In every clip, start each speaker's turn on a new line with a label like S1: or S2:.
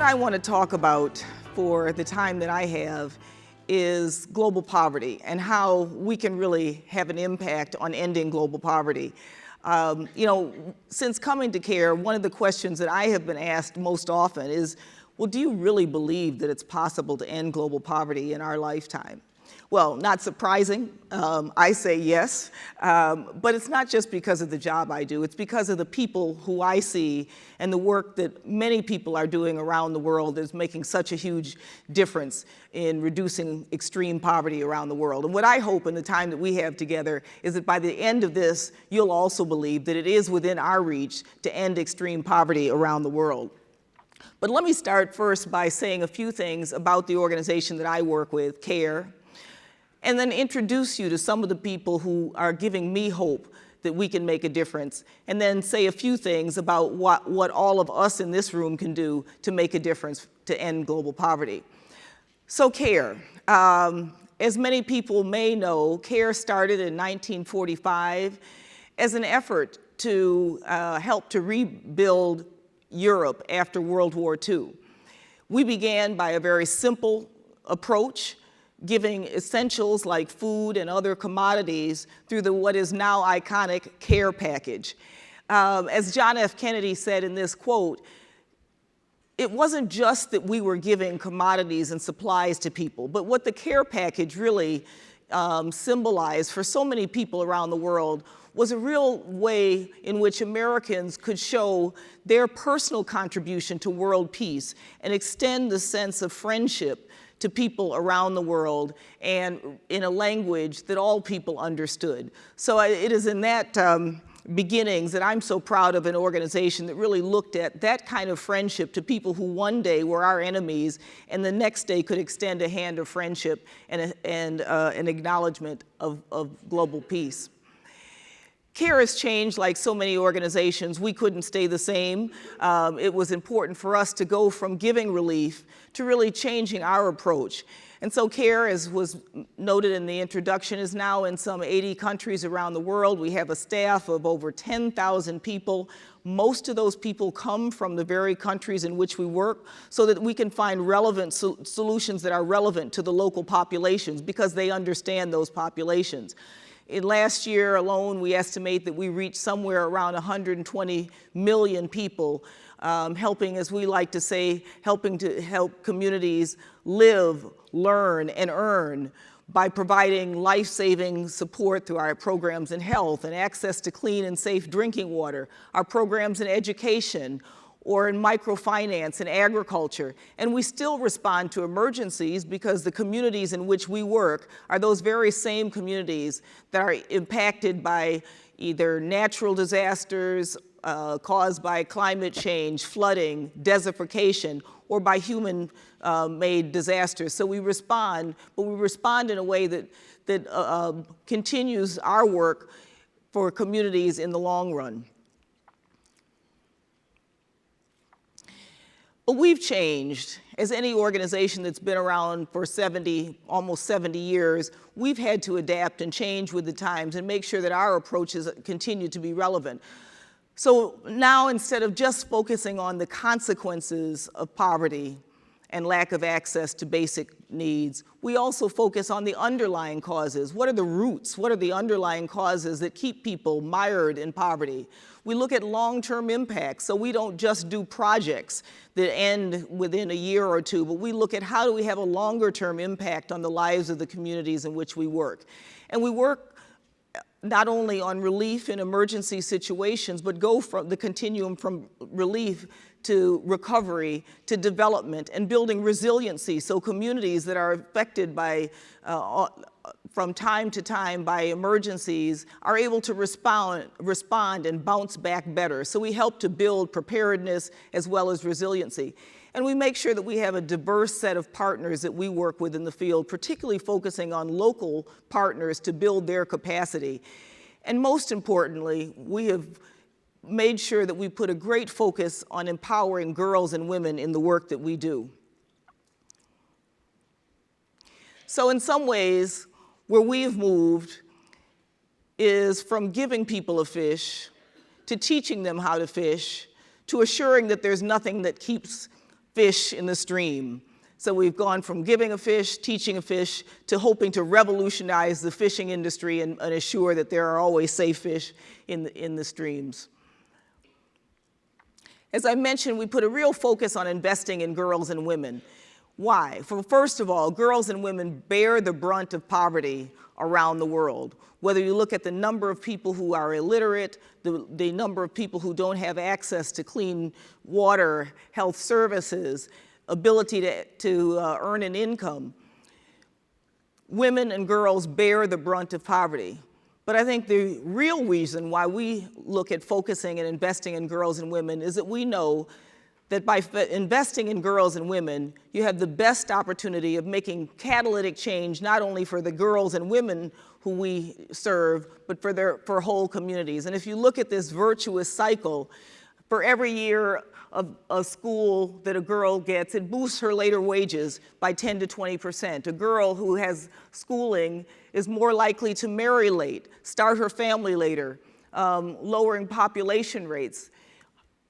S1: I want to talk about for the time that I have is global poverty and how we can really have an impact on ending global poverty. Since coming to CARE, one of the questions that I have been asked most often is, well, do you really believe that it's possible to end global poverty in our lifetime? Well, not surprising, I say yes, but it's not just because of the job I do, it's because of the people who I see and the work that many people are doing around the world is making such a huge difference in reducing extreme poverty around the world. And what I hope in the time that we have together is that by the end of this, you'll also believe that it is within our reach to end extreme poverty around the world. But let me start first by saying a few things about the organization that I work with, CARE, and then introduce you to some of the people who are giving me hope that we can make a difference, and then say a few things about what all of us in this room can do to make a difference to end global poverty. So CARE, as many people may know, CARE started in 1945 as an effort to help to rebuild Europe after World War II. We began by a very simple approach, giving essentials like food and other commodities through what is now iconic CARE package. As John F. Kennedy said in this quote, it wasn't just that we were giving commodities and supplies to people, but what the CARE package really symbolized for so many people around the world was a real way in which Americans could show their personal contribution to world peace and extend the sense of friendship to people around the world and in a language that all people understood. So it is in that beginnings that I'm so proud of an organization that really looked at that kind of friendship to people who one day were our enemies and the next day could extend a hand of friendship and an acknowledgement of global peace. CARE has changed like so many organizations. We couldn't stay the same. It was important for us to go from giving relief to really changing our approach. And so CARE, as was noted in the introduction, is now in some 80 countries around the world. We have a staff of over 10,000 people. Most of those people come from the very countries in which we work so that we can find relevant solutions that are relevant to the local populations because they understand those populations. In last year alone, we estimate that we reached somewhere around 120 million people, helping, as we like to say, helping to help communities live, learn, and earn by providing life-saving support through our programs in health and access to clean and safe drinking water, our programs in education, or in microfinance and agriculture. And we still respond to emergencies because the communities in which we work are those very same communities that are impacted by either natural disasters caused by climate change, flooding, desertification, or by human-made disasters. So we respond, but we respond in a way that continues our work for communities in the long run. But we've changed. As any organization that's been around for almost 70 years, we've had to adapt and change with the times and make sure that our approaches continue to be relevant. So now, instead of just focusing on the consequences of poverty and lack of access to basic needs, we also focus on the underlying causes. What are the roots? What are the underlying causes that keep people mired in poverty? We look at long-term impacts, so we don't just do projects that end within a year or two, but we look at how do we have a longer-term impact on the lives of the communities in which we work. And we work not only on relief in emergency situations, but go from the continuum from relief to recovery to development and building resiliency so communities that are affected by from time to time by emergencies are able to respond and bounce back better. So we help to build preparedness as well as resiliency. And we make sure that we have a diverse set of partners that we work with in the field, particularly focusing on local partners to build their capacity. And most importantly, we have made sure that we put a great focus on empowering girls and women in the work that we do. So in some ways, where we've moved is from giving people a fish to teaching them how to fish to assuring that there's nothing that keeps fish in the stream. So we've gone from giving a fish, teaching a fish, to hoping to revolutionize the fishing industry and assure that there are always safe fish in the streams. As I mentioned, we put a real focus on investing in girls and women. Why? First of all, girls and women bear the brunt of poverty around the world. Whether you look at the number of people who are illiterate, the number of people who don't have access to clean water, health services, ability to earn an income, women and girls bear the brunt of poverty. But I think the real reason why we look at focusing and investing in girls and women is that we know that by investing in girls and women, you have the best opportunity of making catalytic change, not only for the girls and women who we serve, but for whole communities. And if you look at this virtuous cycle, for every year of school that a girl gets, it boosts her later wages by 10 to 20%. A girl who has schooling is more likely to marry late, start her family later, lowering population rates.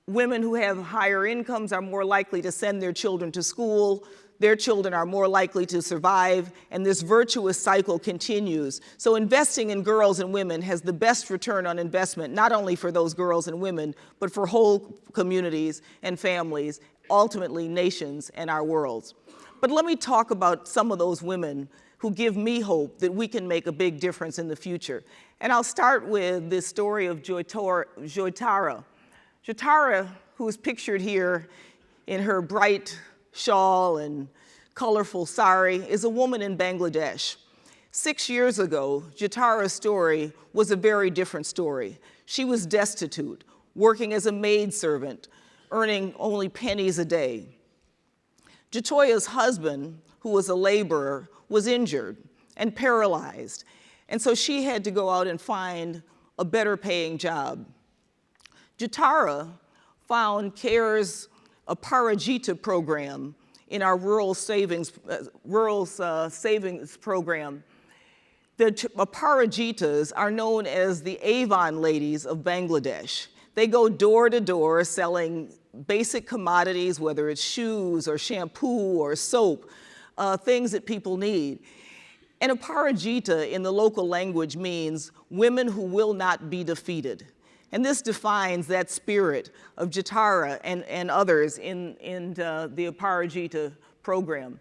S1: Women who have higher incomes are more likely to send their children to school. Their children are more likely to survive, and this virtuous cycle continues. So investing in girls and women has the best return on investment, not only for those girls and women, but for whole communities and families, ultimately nations and our worlds. But let me talk about some of those women who give me hope that we can make a big difference in the future. And I'll start with this story of Jara. Jara, who is pictured here in her bright shawl and colorful sari, is a woman in Bangladesh. 6 years ago, Jara's story was a very different story. She was destitute, working as a maidservant, earning only pennies a day. Jara's husband, who was a laborer, was injured and paralyzed, and so she had to go out and find a better paying job. Jara found CARE's Aparajita program in our rural savings program. The Aparajitas are known as the Avon ladies of Bangladesh. They go door to door selling basic commodities, whether it's shoes or shampoo or soap, things that people need. And Aparajita in the local language means women who will not be defeated. And this defines that spirit of Jara and others in the Aparajita program.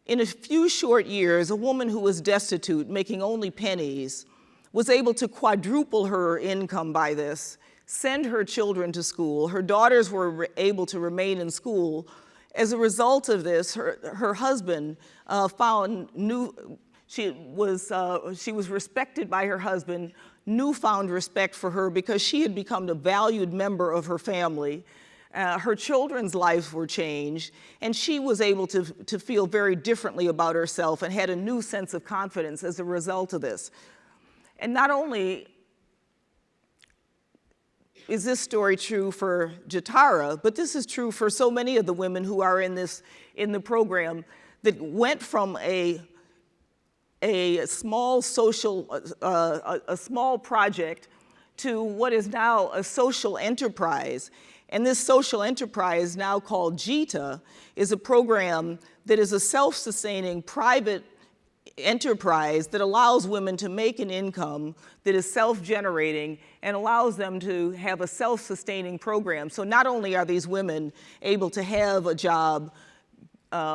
S1: In a few short years, a woman who was destitute, making only pennies, was able to quadruple her income by this, send her children to school. Her daughters were able to remain in school. As a result of this, her husband found she was respected by her husband, newfound respect for her because she had become a valued member of her family. Her children's lives were changed, and she was able to feel very differently about herself and had a new sense of confidence as a result of this. And not only is this story true for Jara, but this is true for so many of the women who are in the program that went from a small small project to what is now a social enterprise. And this social enterprise, now called JITA, is a program that is a self-sustaining private enterprise that allows women to make an income that is self-generating and allows them to have a self-sustaining program. So not only are these women able to have a job,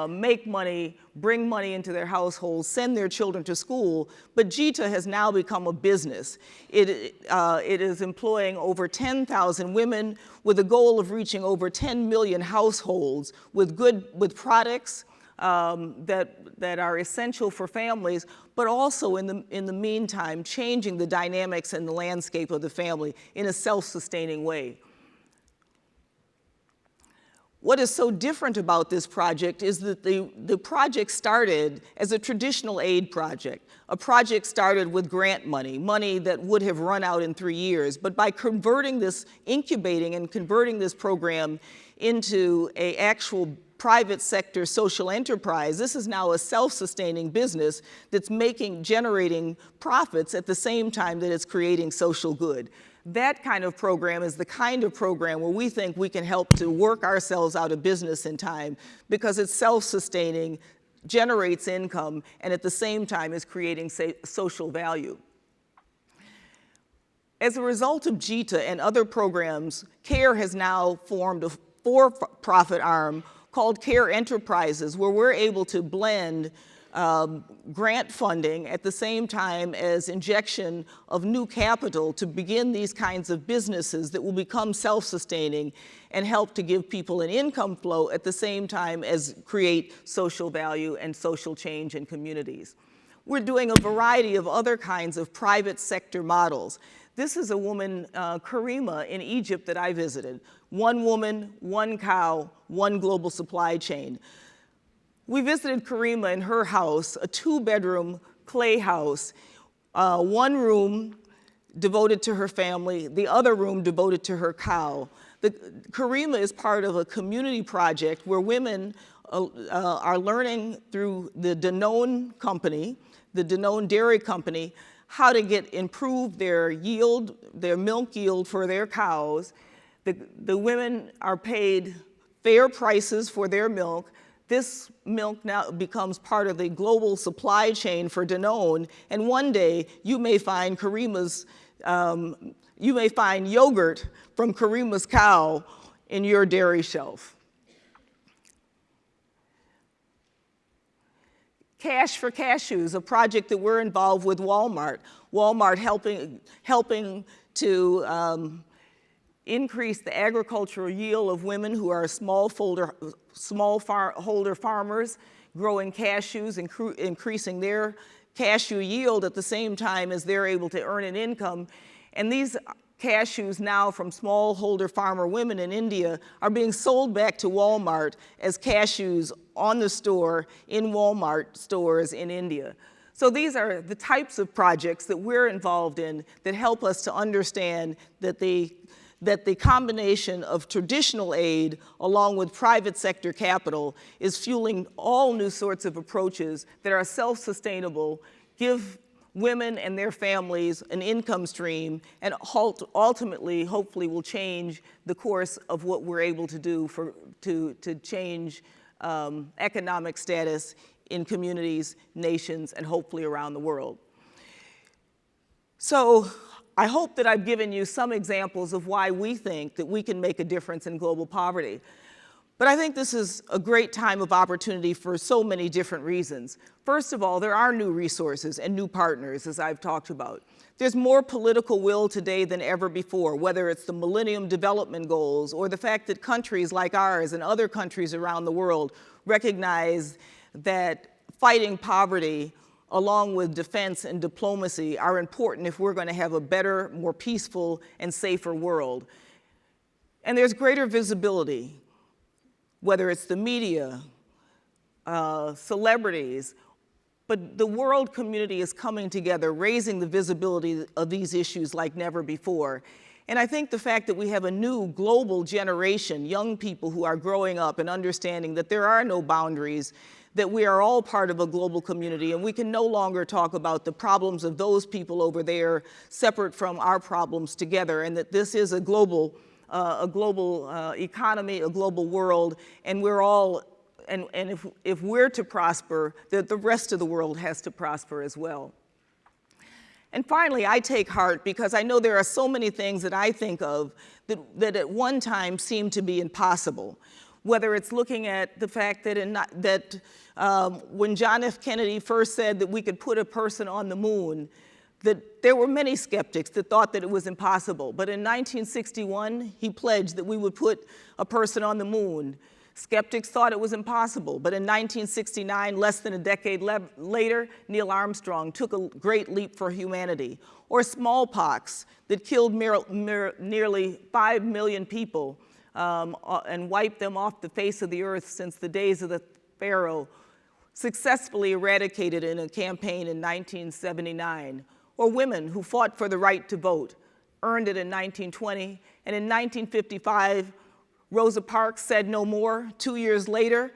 S1: make money, bring money into their households, send their children to school, but JITA has now become a business. It is employing over 10,000 women with a goal of reaching over 10 million households with products that are essential for families, but also in the meantime, changing the dynamics and the landscape of the family in a self-sustaining way. What is so different about this project is that the project started as a traditional aid project. A project started with grant money that would have run out in 3 years. But by incubating and converting this program into an actual private sector social enterprise, this is now a self-sustaining business that's generating profits at the same time that it's creating social good. That kind of program is the kind of program where we think we can help to work ourselves out of business in time, because it's self-sustaining, generates income, and at the same time is creating social value. As a result of JITA and other programs, CARE has now formed a for-profit arm called CARE Enterprises, where we're able to blend grant funding at the same time as injection of new capital to begin these kinds of businesses that will become self-sustaining and help to give people an income flow at the same time as create social value and social change in communities. We're doing a variety of other kinds of private sector models. This is a woman, Karima, in Egypt that I visited. One woman, one cow, one global supply chain. We visited Karima in her house, a 2-bedroom clay house, one room devoted to her family, the other room devoted to her cow. Karima is part of a community project where women are learning through the Danone company, the Danone dairy company, how to improve their yield, their milk yield for their cows. The women are paid fair prices for their milk. This milk now becomes part of the global supply chain for Danone, and one day you may find yogurt from Karima's cow in your dairy shelf. Cash for Cashews, a project that we're involved with Walmart. Walmart helping to increase the agricultural yield of women who are smallholder farmers, growing cashews, increasing their cashew yield at the same time as they're able to earn an income. And these cashews now from smallholder farmer women in India are being sold back to Walmart as cashews on the store in Walmart stores in India. So these are the types of projects that we're involved in that help us to understand that the combination of traditional aid along with private sector capital is fueling all new sorts of approaches that are self-sustainable, give women and their families an income stream, and ultimately, hopefully, will change the course of what we're able to do to change economic status in communities, nations, and hopefully around the world. So I hope that I've given you some examples of why we think that we can make a difference in global poverty. But I think this is a great time of opportunity for so many different reasons. First of all, there are new resources and new partners, as I've talked about. There's more political will today than ever before, whether it's the Millennium Development Goals or the fact that countries like ours and other countries around the world recognize that fighting poverty along with defense and diplomacy are important if we're going to have a better, more peaceful, and safer world. And there's greater visibility, whether it's the media, celebrities, but the world community is coming together, raising the visibility of these issues like never before. And I think the fact that we have a new global generation, young people who are growing up and understanding that there are no boundaries, that we are all part of a global community, and we can no longer talk about the problems of those people over there separate from our problems together, and that this is a global economy, a global world, and we're all, and if we're to prosper, that the rest of the world has to prosper as well. And finally, I take heart because I know there are so many things that I think of that at one time seemed to be impossible. Whether it's looking at the fact that, when John F. Kennedy first said that we could put a person on the moon, that there were many skeptics that thought that it was impossible. But in 1961, he pledged that we would put a person on the moon. Skeptics thought it was impossible. But in 1969, less than a decade later, Neil Armstrong took a great leap for humanity. Or smallpox that killed nearly 5 million people and wiped them off the face of the earth since the days of the Pharaoh, successfully eradicated in a campaign in 1979. Or women who fought for the right to vote, earned it in 1920, and in 1955, Rosa Parks said no more. 2 years later,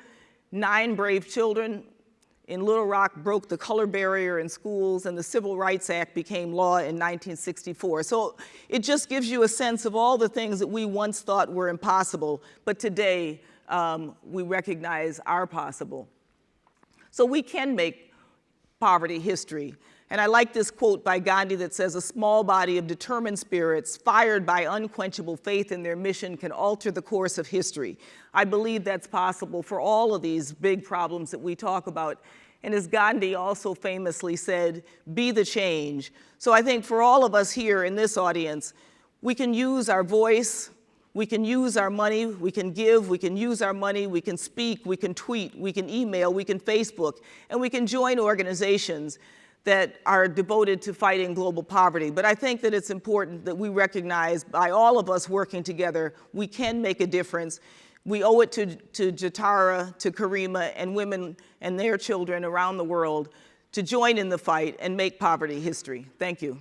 S1: 9 brave children in Little Rock broke the color barrier in schools, and the Civil Rights Act became law in 1964. So it just gives you a sense of all the things that we once thought were impossible, but today we recognize are possible. So we can make poverty history. And I like this quote by Gandhi that says, "A small body of determined spirits fired by unquenchable faith in their mission can alter the course of history." I believe that's possible for all of these big problems that we talk about. And as Gandhi also famously said, "Be the change." So I think for all of us here in this audience, we can use our voice, we can use our money, we can give, we can use our money, we can speak, we can tweet, we can email, we can Facebook, and we can join organizations that are devoted to fighting global poverty. But I think that it's important that we recognize, by all of us working together, we can make a difference. We owe it to Jara, to Karima, and women and their children around the world to join in the fight and make poverty history. Thank you.